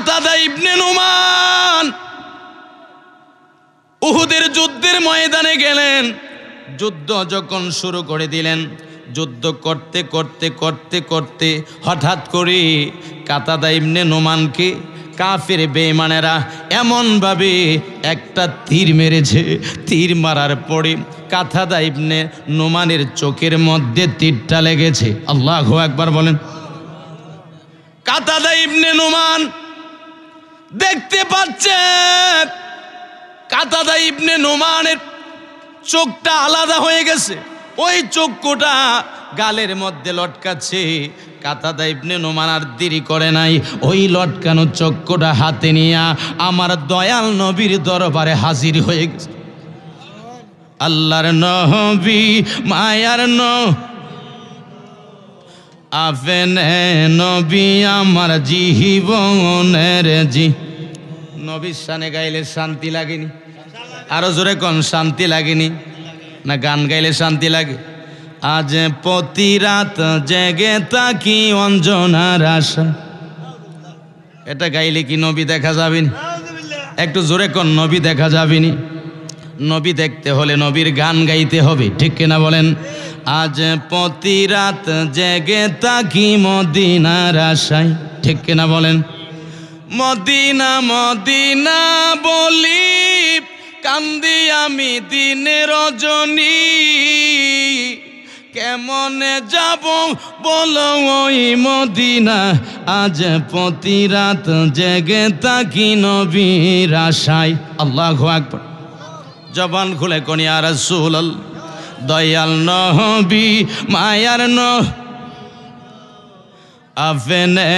কাতাদা ইবনে নুমান উহুদের যুদ্ধের ময়দানে গেলেন। যুদ্ধ যখন শুরু করে দিলেন, যুদ্ধ করতে করতে করতে করতে হঠাৎ করে কাতাদা ইবনে নুমানকে কাফের বেঈমানেরা এমনভাবে একটা তীর মেরেছে। তীর মারার পরে কাতাদা ইবনে নুমানের চোখের মধ্যে তীরটা লেগেছে। আল্লাহু আকবার বলেন। কাতাদা ইবনে নুমান দেখতে পাচ্ছে কাতাদা ইবনে নুমানের চোখটা আলাদা হয়ে গেছে, ওই চক্ষুটা গালের মধ্যে লটকাচ্ছে। কাতাদা ইবনে নুমান আর দেরি করে নাই, ওই লটকানো চক্ষুটা হাতে নিয়ে আমার দয়াল নবীর দরবারে হাজির হয়ে গেছে। আল্লাহর নবী মায়ার আফেনে নবী আমার জীবনের নবীর শানে গাইলে শান্তি লাগেনি? আরো জোরে কোন শান্তি লাগেনি? না গান গাইলে শান্তি লাগে? আজ প্রতি রাত জেগে তাকি অঞ্জনার আশা, এটা গাইলে কি নবী দেখা যাবেনি? একটু জোরে কোন নবী দেখা যাবেনি? নবী দেখতে হলে নবীর গান গাইতে হবে, ঠিক কিনা বলেন? আজ প্রতি রাত জেগে তাকি মদিনার আশায়, ঠিক কিনা বলেন? মদিনা মদিনা বলি কান্দি আমি দিনে রজনী, কেমনে যাব বলো ওই মদিনা, আজ প্রতি রাত জেগে তাকি নবীর আশায়। আল্লাহু আকবার। জবান খুলে কোনি ইয়া রাসূলুল্লাহ, দয়াল নবী মায়ার আফেনে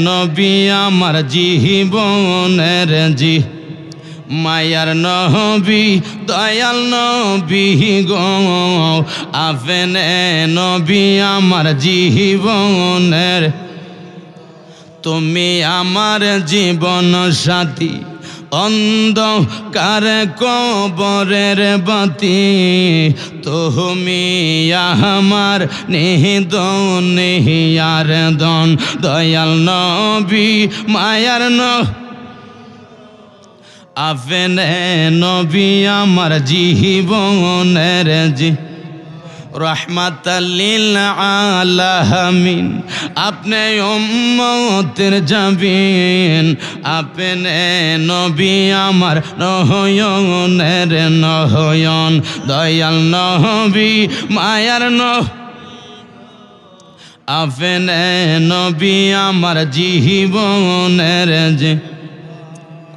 নবী আমার জীবনের মায়ার নবী দয়াল নবী গো, আফেনে নবী আমার জীবনের, তুমি আমার জীবন সাথী অন্ধকার কবরের বাতি, তুমি আমার নিহিদন নিহিয়ার দন, দয়াল নবী মায়ার আফেনে নবী আমার জীবনের রহমাতাল লিল আলামিন, আপনি উম্মতের জাবিন, আপনি নবী আমার নয়নের নয়ন, দয়াল নবী মায়ার আপনি নবী আমার জীবনের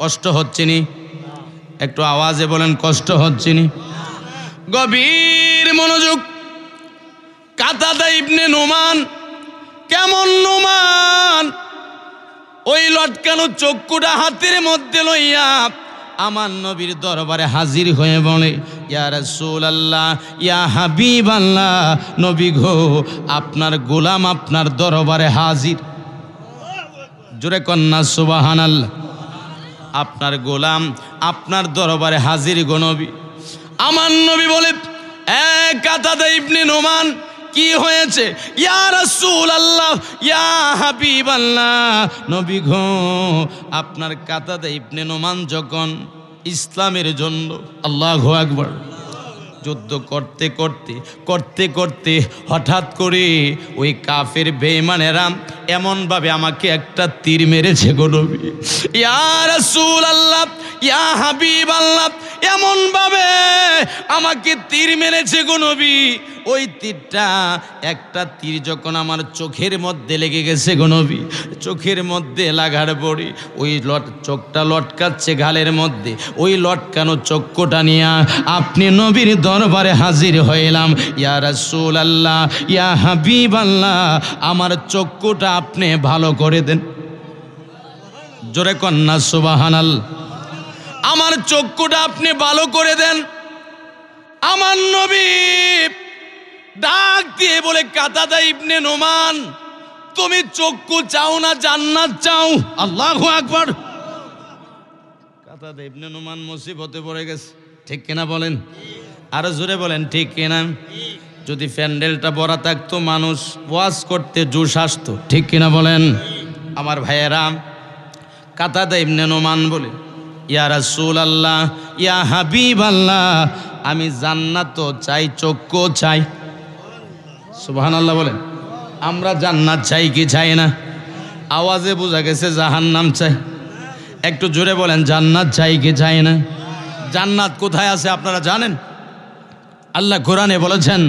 কষ্ট হচ্ছে নি? একটু আওয়াজে বলেন, কষ্ট হচ্ছে নি? গভীর মনোযোগ। কাতাদা ইবনে নুমান, কেমন নুমান, ওই লটকানো চক্ষুটা হাতের মধ্যে লইয়া আমার নবীর দরবারে হাজির হয়ে বলে, ইয়া রাসূলুল্লাহ ইয়া হাবিবাল্লাহ, নবী গো আপনার গোলাম আপনার দরবারে হাজির। জোরে কন্যা সুবহানাল্লাহ। আপনার গোলাম আপনার দরবারে হাজির গো নবী। আমার নবী বলে, কাতাদা ইবনে নুমান কি হয়েছে? ইয়া রাসূলুল্লাহ ইয়া হাবিবাল্লাহ, নবী গো আপনার কাতাদা ইবনে নুমান যখন ইসলামের জন্য আল্লাহু আকবার যুদ্ধ করতে করতে করতে করতে হঠাৎ করে ওই কাফের বেঈমানেরা এমনভাবে আমাকে একটা তীর মেরেছে গো নবী। ইয়া রাসূলুল্লাহ ইয়া হাবিবাল্লাহ, এমনভাবে আমাকে তীর মেরেছে গো নবী। ওই তীরটা একটা তীর যখন আমার চোখের মধ্যে লেগে গেছে গো নবী, চোখের মধ্যে লাগার পরে ওই চোখটা লটকাচ্ছে গালের মধ্যে, ওই লটকানো চক্ষুটা নিয়ে আপনি নবীর দরবারে হাজির হইলাম। ইয়া রাসূলুল্লাহ ইয়া হাবিবাল্লাহ, আমার চক্ষুটা আপনি ভালো করে দেন। জোরে কন্যা সুবহানাল্লাহ। আমার চক্ষুটা আপনি ভালো করে দেন। আমার নবী ডাক দিয়ে বলে, কাতাদা ইবনে নুমান তুমি চক্ষু চাও না জান্নাত চাও? আল্লাহু আকবার। কাতাদা ইবনে নুমান মুসিবতে পড়ে গেছে, ঠিক কিনা বলেন? আরো জোরে বলেন, ঠিক কিনা? যদি প্যান্ডেলটা ভরা থাকতো মানুষ ওয়াজ করতে জোশ আসতো, ঠিক কিনা বলেন? আমার ভাইয়েরা, কাতাদা ইবনে নোমান বলে, ইয়া রাসূলুল্লাহ, ইয়া হাবিবাল্লাহ, আমি জান্নাতও চাই, চক্ষু চাই। সুবহানাল্লাহ বলেন। আমরা জান্নাত চাই কি চাই না? আওয়াজে বোঝা গেছে জাহান্নাম চাই। একটু জোরে বলেন, জান্নাত চাই কি চাই না? জান্নাত কোথায় আছে আপনারা জানেন? আল্লাহ কোরআনে বলেছেন,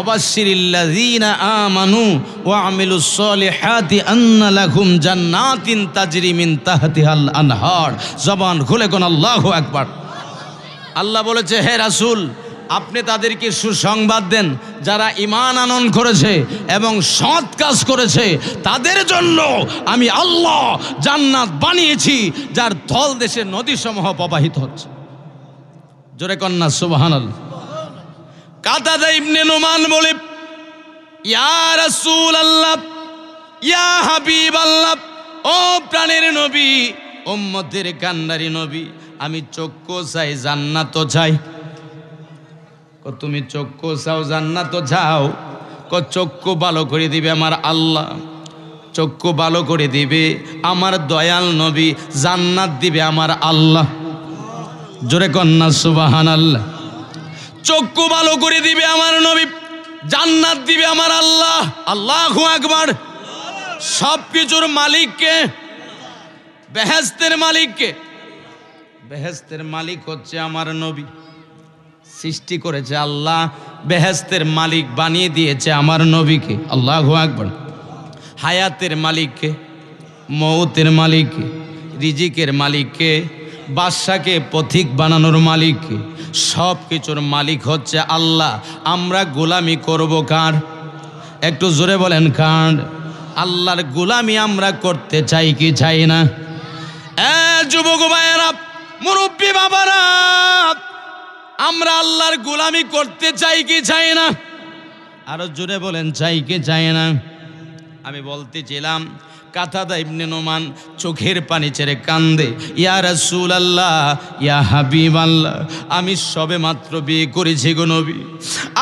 অবাশশিরিল্লাযীনা আমানু ওয়া আমিলুস সলিহাতি আন্না লাহুম জান্নাতিন তাজরি মিন তাহতিহাল আনহার। জবান খুলে কোন আল্লাহু আকবার। আল্লাহ বলেছে, হে রাসূল, আপনি তাদেরকে সুসংবাদ দেন যারা ঈমান আনয়ন করেছে এবং সৎ কাজ করেছে, তাদের জন্য আমি আল্লাহ জান্নাত বানিয়েছি যার তল দেশে নদীসমূহ প্রবাহিত হচ্ছে। জোরে কন্না সুবহানাল্লাহ। কাতাদা ইবনে নোমান বলে, ইয়া রাসূলুল্লাহ, ইয়া হাবিবাল্লাহ, ও প্রাণের নবী, উম্মতের কান্ডারি নবী, আমি চক্ষু চাই, জান্নাতও চাই। তুমি চক্ষু চাও, জান্নাতও চাও? চক্ষু ভালো করে দিবে আমার আল্লাহ, চক্ষু ভালো করে দিবে আমার দয়াল নবী, জান্নাত দিবে আমার আল্লাহ। জোরে কন্না সুবহানাল্লাহ। চক্ষু ভালো করে দিবে আমার নবী, জান্নাত দিবে আমার আল্লাহ। আল্লাহু আকবার। সব কিছুর মালিককে, বেহেশতের মালিককে, বেহেশতের মালিক হচ্ছে আমার নবী। সৃষ্টি করেছে আল্লাহ, বেহেশতের মালিক বানিয়ে দিয়েছে আমার নবীকে। আল্লাহু আকবার। হায়াতের মালিককে, মৌতের মালিককে, রিজিকের মালিককে, বাদশাকে পথিক বানানোর মালিককে, সব কিছুর মালিক হচ্ছে আল্লাহ। আমরা গোলামি করব কার? একটু জোরে বলেন, কার? আল্লাহর গোলামি আমরা করতে চাই কি চাই না? যুবক ভাইয়েরা, মুরব্বী বাবারা, আমরা আল্লাহর গোলামি করতে চাই কি চাই না? আরো জোরে বলেন, চাই কি চাই না? আমি বলতেছিলাম, কাতাদা ইবনে নোমান চোখের পানি ছেড়ে কান্দে, ইয়া রাসূলুল্লাহ, ইয়া হাবিবাল্লাহ, আমি সবে মাত্র বিয়ে করেছি গো নবী,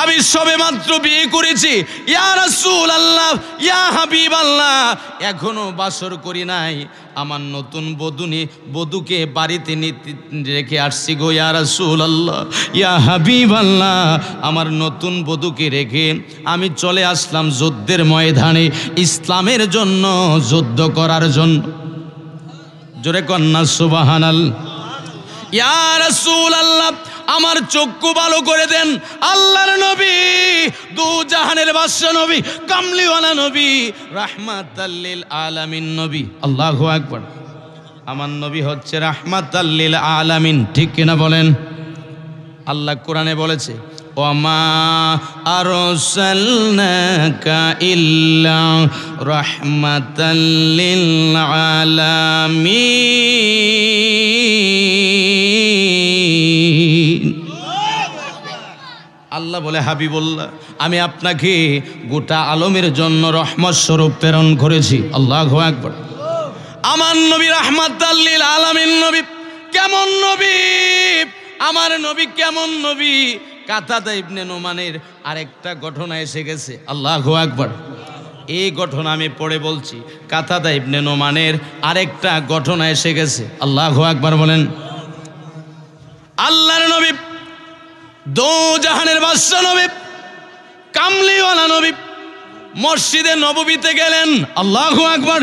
আমি সবে মাত্র বিয়ে করেছি। ইয়া রাসূলুল্লাহ, ইয়া হাবিবাল্লাহ, এখনো বাসর করি নাই। আমার নতুন বধূকে বাড়িতে রেখে আসছি গো ইয়া রাসূলুল্লাহ, ইয়া হাবিবাল্লাহ, আমার নতুন বধূকে রেখে আমি চলে আসলাম যুদ্ধের ময়দানে, ইসলামের জন্য, যুদ্ধ করার জন্য। জোরে কন্না সুবহানাল্লাহ। ইয়া রাসূলুল্লাহ, আমার চক্ষু ভালো করে দেন। আল্লাহর নবী, দু জাহানের বাদশা নবী, কামলিওয়ালা নবী, রাহমাতাল লিল আলামিন নবী। আল্লাহু আকবার। আমার নবী হচ্ছে রাহমাতাল লিল আলামিন, ঠিক কিনা বলেন? আল্লাহ কোরআনে বলেছে, ওয়ামা আরসালনাকা ইল্লা রাহমাতাল লিল আলামিন। আল্লাহ বলে, হাবিবুল্লাহ, আমি আপনাকে গোটা আলমের জন্য রহমত স্বরূপ প্রেরণ করেছি। আল্লাহু আকবার। আমার নবী রাহমাতাল লিল আলামিন নবী। কেমন নবী আমার নবী, কেমন নবী? কাতাদা ইবনে নোমানের আরেকটা ঘটনা এসে গেছে। আল্লাহু আকবার। এই ঘটনা আমি পড়ে বলছি, কাতাদা ইবনে নোমানের আরেকটা ঘটনা এসে গেছে। আল্লাহু আকবার বলেন। আল্লাহর নবী, দো জাহানের বাদশা নবী, কামলিওয়ালা নবী, মসজিদে নববীতে গেলেন। আল্লাহু আকবার।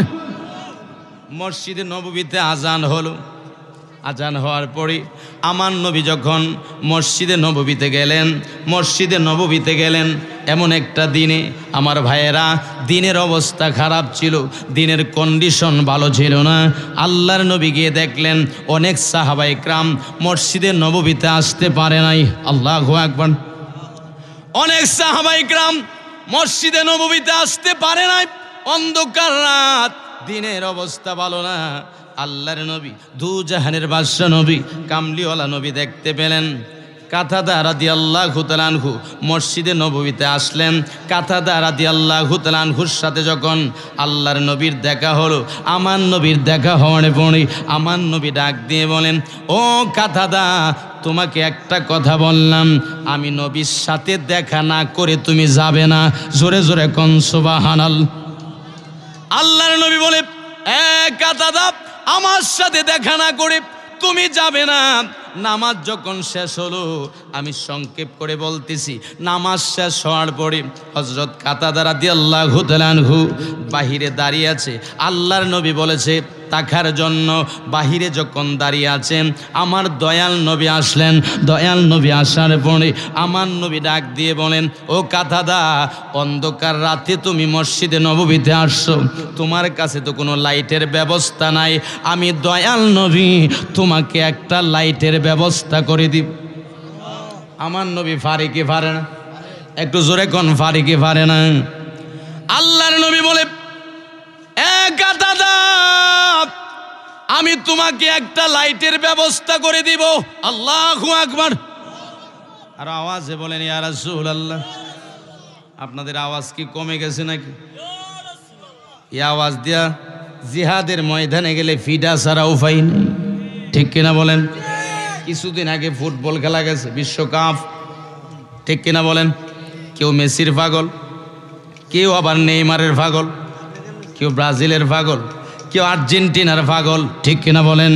মসজিদে নববীতে আজান হলো। আজান হওয়ার পরে আমার নবী যখন মসজিদে নববীতে গেলেন, এমন একটা দিনে আমার ভাইয়েরা, দিনের অবস্থা খারাপ ছিল, দিনের কন্ডিশন ভালো ছিল না। আল্লাহর নবী গিয়ে দেখলেন অনেক সাহাবা ইকরাম মসজিদে নববীতে আসতে পারে নাই। আল্লাহু আকবার। অনেক সাহাবা ইকরাম মসজিদে নববীতে আসতে পারে নাই। অন্ধকার রাত, দিনের অবস্থা ভালো না। আল্লাহর নবী, দু জাহানের বাদশা নবী, কামলিওয়ালা নবী দেখতে পেলেন। কাতাদা রাদিয়াল্লাহু তাআলা আনহু মসজিদে নববীতে আসলেন। কাতাদা রাদিয়াল্লাহু তাআলা আনহুর সাথে যখন আল্লাহর নবীর দেখা হলো, আমার নবীর দেখা হওয়ার পরে আমার নবী ডাক দিয়ে বলেন, ও কাতাদা, তোমাকে একটা কথা বললাম, আমি নবীর সাথে দেখা না করে তুমি যাবে না। জোরে জোরে কোন সুবহানাল্লাহ। আল্লাহর নবী বলে, কাতাদা, আমার সাথে দেখা না করে তুমি যাবে না। নামাজ যখন শেষ হলো, আমি সংক্ষেপ করে বলতেছি, নামাজ শেষ হওয়ার পরে হযরত কাতাদা রাদিয়াল্লাহু তাআলা আনহু বাহিরে দাঁড়িয়ে আছে। আল্লাহর নবী বলেছে তাকার জন্য। বাহিরে যখন দাঁড়িয়ে আছেন, আমার দয়াল নবী আসলেন। দয়াল নবী আসার পরে আমার নবী ডাক দিয়ে বলেন, ও কাতাদা, অন্ধকার রাতে তুমি মসজিদে নববীতে আসছো, তোমার কাছে তো কোনো লাইটের ব্যবস্থা নাই। আমি দয়াল নবী তোমাকে একটা লাইটের ব্যবস্থা করে দিব। আমার নবী পারে কি পারে না? একটু জোরে কোন, পারে কি পারে না? আল্লাহর নবী বলে, এ কাতাদা, আমি তোমাকে একটা লাইটের ব্যবস্থা করে দিব। আল্লাহু আকবার। আর আওয়াজে বলেন, ইয়া রাসূলুল্লাহ। আপনাদের আওয়াজ কি কমে গেছে নাকি? এই আওয়াজ দিয়া জিহাদের ময়দানে গেলে ফিডা ছাড়া উপায় নেই, ঠিক কিনা বলেন? কিছুদিন আগে ফুটবল খেলা গেছে, বিশ্বকাপ, ঠিক কিনা বলেন? কেউ মেসির পাগল, কেউ আবার নেইমারের পাগল, কেউ ব্রাজিলের পাগল, কেউ আর্জেন্টিনার পাগল, ঠিক কিনা বলেন?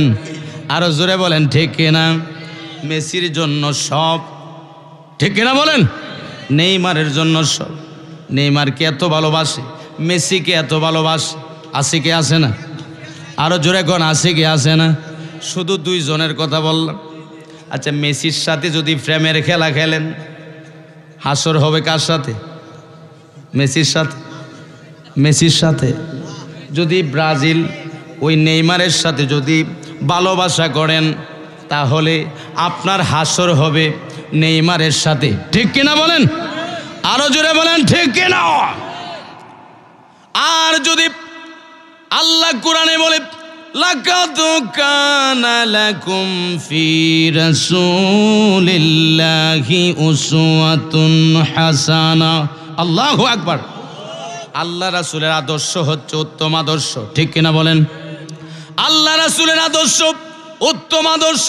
আরো জোরে বলেন, ঠিক কিনা? মেসির জন্য সব, ঠিক কিনা বলেন? নেইমারের জন্য সব। নেইমারকে এত ভালোবাসে, মেসিকে এত ভালোবাসে, আছে কি আছে না? আরো জোরে কোন, আছে কি আছে না? শুধু দুইজনের কথা বললাম। আচ্ছা, মেসির সাথে যদি প্রেমের খেলা খেলেন, হাসর হবে কার সাথে? মেসির সাথে। মেসির সাথে। যদি ব্রাজিল ওই নেইমারের সাথে যদি ভালোবাসা করেন, তাহলে আপনার হাসর হবে নেইমারের সাথে, ঠিক কিনা বলেন? আরো জোরে বলেন, ঠিক কিনা? আর যদি আল্লাহ কোরআনে বলে, লাকাদ কানা লাকুম ফি রাসূলিল্লাহি উসওয়াতুন হাসানা। আল্লাহু আকবার। আল্লাহ রাসূলের আদর্শ হচ্ছে উত্তম আদর্শ, ঠিক কিনা বলেন? আল্লাহ রাসূলের আদর্শ উত্তম আদর্শ।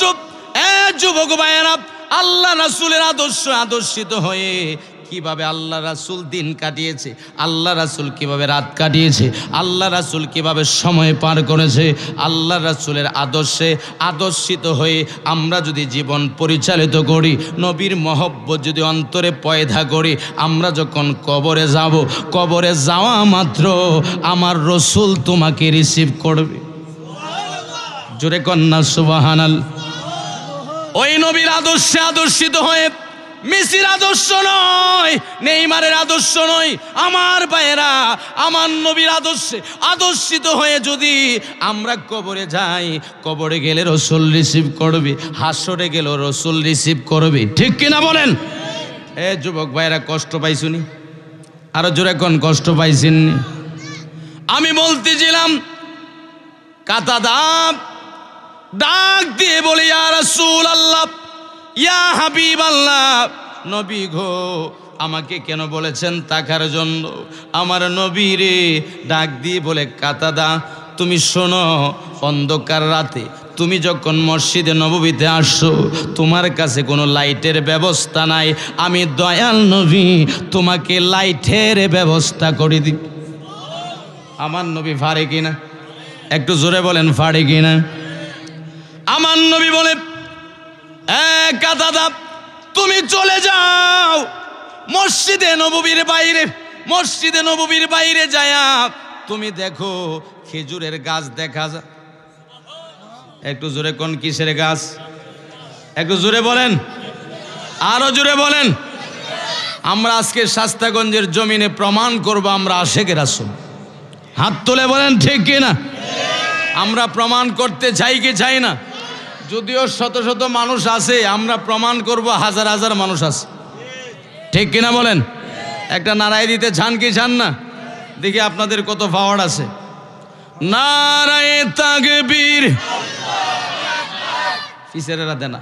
এ যুবক ভাইয়েরা, আল্লাহ রাসূলের আদর্শ আদর্শিত হয়ে কিভাবে আল্লাহ রাসূল দিন কাটিয়েছে, আল্লাহ রাসূল কিভাবে রাত কাটিয়েছে, আল্লাহ রাসূল কিভাবে সময় পার করেছে, আল্লাহ রাসূলের আদর্শে আদর্শিত হয়ে আমরা যদি জীবন পরিচালিত করি, নবীর মহব্বত যদি অন্তরে পয়দা করি, আমরা যখন কবরে যাব, কবরে যাওয়া মাত্র আমার রসুল তোমাকে রিসিভ করবে। জোরে কন্যা সুবহানাল্লাহ। ওই নবীর আদর্শে আদর্শিত হয়ে, মেসির আদর্শ নয়, নেইমারের আদর্শ নয়, আমার ভাইয়েরা, আমার নবীর আদর্শে আদর্শিত হয়ে যদি আমরা কবরে যাই, কবরে গেলে রসুল রিসিভ করবে, হাসরে গেলেও রসুল রিসিভ করবে, ঠিক কিনা বলেন? এ যুবক ভাইয়েরা, কষ্ট পাইছুনি? আরো জোরে কোন, কষ্ট পাইছেন? আমি বলতেছিলাম, কাতাদা ডাক দিয়ে বলি, ইয়া রাসূলুল্লাহ, ইয়া হাবিবাল্লাহ, নবী গো, আমাকে কেন বলেছেন তাকার জন্য? আমার নবী রে ডাক দিয়ে বলে, কাতাদা, তুমি শোনো, অন্ধকার রাতে তুমি যখন মসজিদে নববীতে আসছো, তোমার কাছে কোনো লাইটের ব্যবস্থা নাই, আমি দয়াল নবী তোমাকে লাইটের ব্যবস্থা করে দিই। আমার নবী পারে কিনা? একটু জোরে বলেন, পারে কিনা? আমার নবী বলে, কাতাদা, তুমি চলে যাও মসজিদে নববীর বাইরে, মসজিদে নববীর বাইরে যায়া তুমি দেখো খেজুরের গাছ দেখা যায়। একটু জোরে কোন, কিসের গাছ? একটু জোরে বলেন, আরো জোরে বলেন। আমরা আজকে শাস্তাগঞ্জের জমিনে প্রমাণ করব আমরা আশেকের রাসূল। হাত তুলে বলেন, ঠিক কিনা? আমরা প্রমাণ করতে চাই কি চাই না? যদিও শত শত মানুষ আছে, আমরা প্রমাণ করব হাজার হাজার মানুষ আছে, ঠিক কিনা বলেন? একটা নারায় দিতে চান কি চান না? দেখি আপনাদের কত পাওয়ার আছে। নারায়ে তাকবীর। ফিসেরেরা দেন না,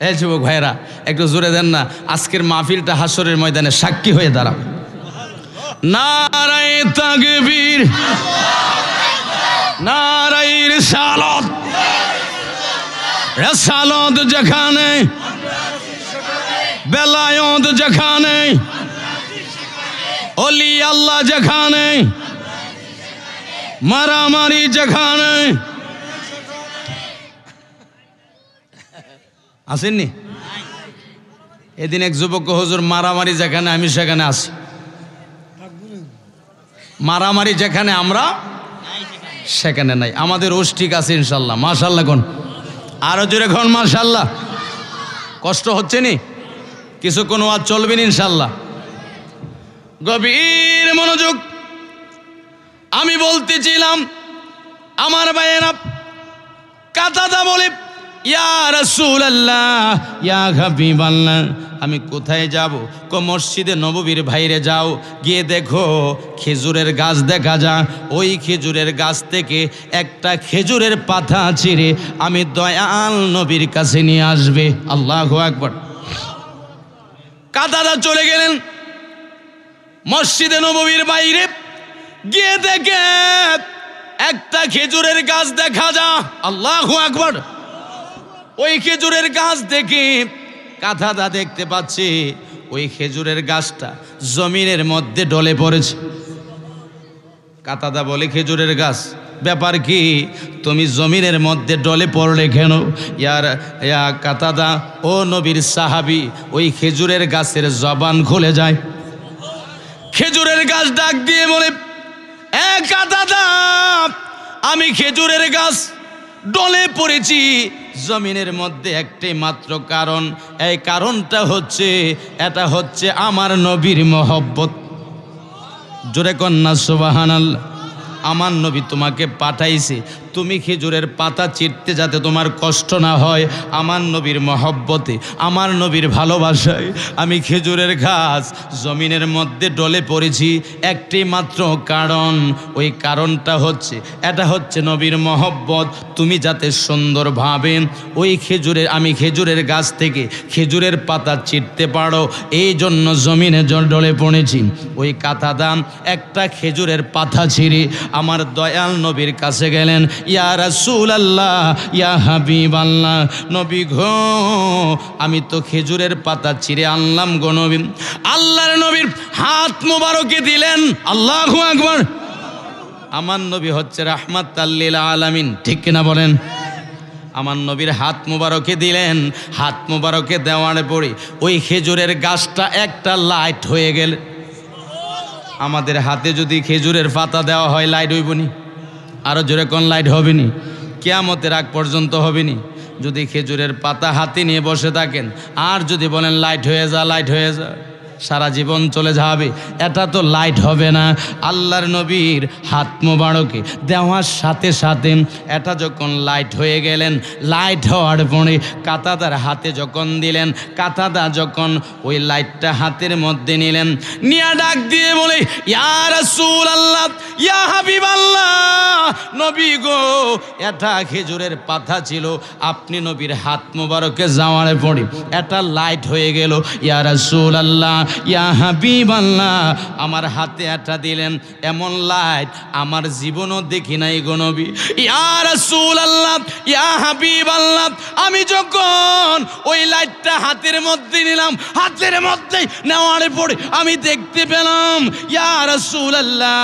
এই যুবক ভাইরা একটু জোরে দেন না, আজকের মাহফিলটা হাসরের ময়দানে সাক্ষী হয়ে দাঁড়াবে। নারায়ে তাকবীর, নারায়ে রিসালাত। রেসালত যেখানে, বেলায়ত যেখানে, ওলি আল্লাহ যেখানে, মারামারি যেখানে আসেননি এদিন এক যুবক হুজুর মারামারি যেখানে আমি সেখানে আছি মারামারি যেখানে আমরা সেখানে নাই আমাদের ওষ ঠিক আছে ইনশাল্লাহ মাশাল্লাহ কোন আরো জোরে কোন মাশাল্লাহ কষ্ট হচ্ছে নি কিছু কোনো আর চলবে না ইনশাল্লাহ গভীর মনোযোগ আমি বলতেছিলাম আমার ভাইয়েরা কাতাদা বলে ইয়া রাসূলুল্লাহ ইয়া হাবিবাল্লাহ আমি কোথায় যাব কো মসজিদে নববীর বাইরে যাও গিয়ে দেখো খেজুরের গাছ দেখা যায় ওই খেজুরের গাছ থেকে একটা খেজুরের পাতা ছিঁড়ে আমি দয়াল নবীর কাছে নিয়ে আসবে আল্লাহু আকবার কাতাদা চলে গেলেন মসজিদে নববীর বাইরে গিয়ে দেখে একটা খেজুরের গাছ দেখা যায় আল্লাহু আকবার ওই খেজুরের গাছ দেখে কাতাদা দেখতে পাচ্ছি ওই খেজুরের গাছটা জমিনের মধ্যে ডলে পড়েছে কাতাদা বলে খেজুরের গাছ ব্যাপার কি তুমি জমিনের মধ্যে ডলে পড়লে কেন ইয়া কাতাদা ও নবীর সাহাবী ওই খেজুরের গাছের জবান খুলে যায় খেজুরের গাছ ডাক দিয়ে বলে এ কাতাদা আমি খেজুরের গাছ ডলে পড়েছি জমিনের মধ্যে একটাই মাত্র কারণ এই কারণটা হচ্ছে এটা হচ্ছে আমার নবীর মহব্বত জোরে কন্যা সুবহানাল্লাহ আমার নবী তোমাকে পাঠাইছে তুমি খেজুরের পাতা চিরতে যাতে তোমার কষ্ট না হয় আমার নবীর মহব্বতে আমার নবীর ভালোবাসায় আমি খেজুরের গাছ জমিনের মধ্যে ডলে পড়েছি একটি মাত্র কারণ ওই কারণটা হচ্ছে এটা হচ্ছে নবীর মহব্বত তুমি যাতে সুন্দরভাবে ওই আমি খেজুরের গাছ থেকে খেজুরের পাতা চিরতে পারো এই জন্য জমিনে ডলে পড়েছি ওই কাতাদা একটা খেজুরের পাতা ছিঁড়ে আমার দয়াল নবীর কাছে গেলেন ইয়া রাসূলুল্লাহ ইয়া হাবিবাল্লাহ নবী গো আমি তো খেজুরের পাতা ছিঁড়ে আনলাম গো নবী আল্লাহর নবীর হাত মোবারকে দিলেন আল্লাহু আকবার আমার নবী হচ্ছে রাহমাতাল লিল আলামিন ঠিক কিনা বলেন আমার নবীর হাত মোবারকে দিলেন হাত মোবারকে দেওয়ার পরে ওই খেজুরের গাছটা একটা লাইট হয়ে গেল আমাদের হাতে যদি খেজুরের পাতা দেওয়া হয় লাইট হইবনি আরো জোরে কোন লাইট হবে নি কিয়ামতের আগ পর্যন্ত হবে নি যদি খেজুরের পাতা হাতে নিয়ে বসে থাকেন আর যদি বলেন লাইট হয়ে যা সারা জীবন চলে যাবে এটা তো লাইট হবে না আল্লাহর নবীর হাত মোবারকে দেওয়ার সাথে সাথে এটা যখন লাইট হয়ে গেলেন লাইট হওয়ার পরে কাতাদার হাতে যখন দিলেন কাতাদা যখন ওই লাইটটা হাতের মধ্যে নিলেন নিয়া ডাক দিয়ে বলে ইয়া রাসূলুল্লাহ ইয়া হাবিবাল্লাহ নবী গো এটা খেজুরের পাতা ছিল আপনি নবীর হাত মোবারকে যাওয়ার পরে এটা লাইট হয়ে গেল ইয়া রাসূলুল্লাহ ইয়া হাবিবাল্লাহ আমার হাতে এটা দিলেন এমন লাইট আমার জীবনও দেখি নাই গো নবী ইয়া রাসূলুল্লাহ ইয়া হাবিবাল্লাহ আমি যখন ওই লাইটটা হাতের মধ্যে নিলাম হাতের মধ্যে নেওয়ার পরে আমি দেখতে পেলাম ইয়া রাসূলুল্লাহ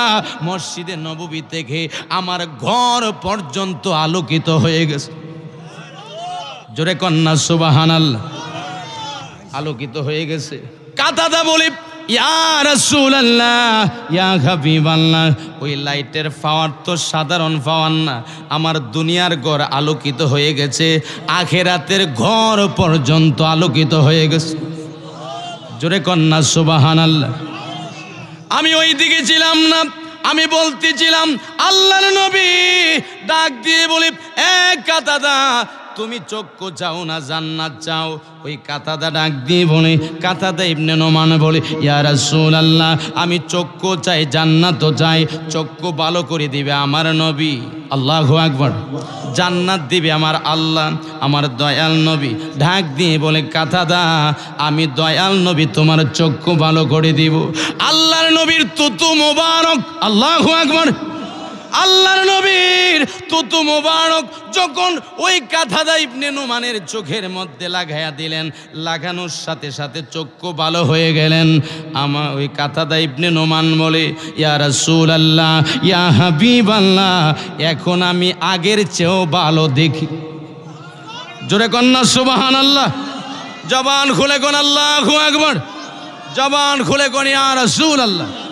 মসজিদে নববী থেকে আমার ঘর পর্যন্ত আলোকিত হয়ে গেছে জোরে কন্যা সুবহানাল্লাহ আলোকিত হয়ে গেছে কাতাদা বলে ইয়া রাসূলুল্লাহ ইয়া হাবিবাল্লাহ ওই লাইটের পাওয়ার তো সাধারণ পাওয়ার না আমার দুনিয়ার ঘর আলোকিত হয়ে গেছে আখিরাতের ঘর পর্যন্ত আলোকিত হয়ে গেছে জোরে কন্যা সুবহানাল্লাহ আমি ওই দিকে ছিলাম না আমি বলতেছিলাম আল্লাহর নবী ডাক দিয়ে বলি এ কাতাদা তুমি চক্ষু চাও না জান্নাত চাও ওই কাতাদা ডাক দিয়ে বলে কাতাদা ইবনে নোমান বলে ইয়া রাসূলুল্লাহ আমি চক্ষু চাই জান্নাতও চাই চক্ষু ভালো করে দিবে আমার নবী আল্লাহু আকবার জান্নাত দিবে আমার আল্লাহ আমার দয়াল নবী ডাক দিয়ে বলে কাতাদা আমি দয়াল নবী তোমার চক্ষু ভালো করে দিব আল্লাহর নবীর তুতু মোবারক আল্লাহু আকবার আল্লাহর নবীর তুতু মোবারক যখন ওই কাঁথাদা ইবনে নুমানের চোখের মধ্যে লাগাইয়া দিলেন, লাগানোর সাথে সাথে চক্ষু ভালো হয়ে গেলেন। আমার ওই কাঁথাদা ইবনে নুমান বলে, ইয়া রাসূলুল্লাহ, ইয়া হাবিবাল্লাহ, এখন আমি আগের চেয়েও ভালো দেখি। জোরে কন্যা সুবহানাল্লাহ। জবান খুলে কোন আল্লাহু আকবার। জবান খুলে কোন ইয়া রাসূলুল্লাহ।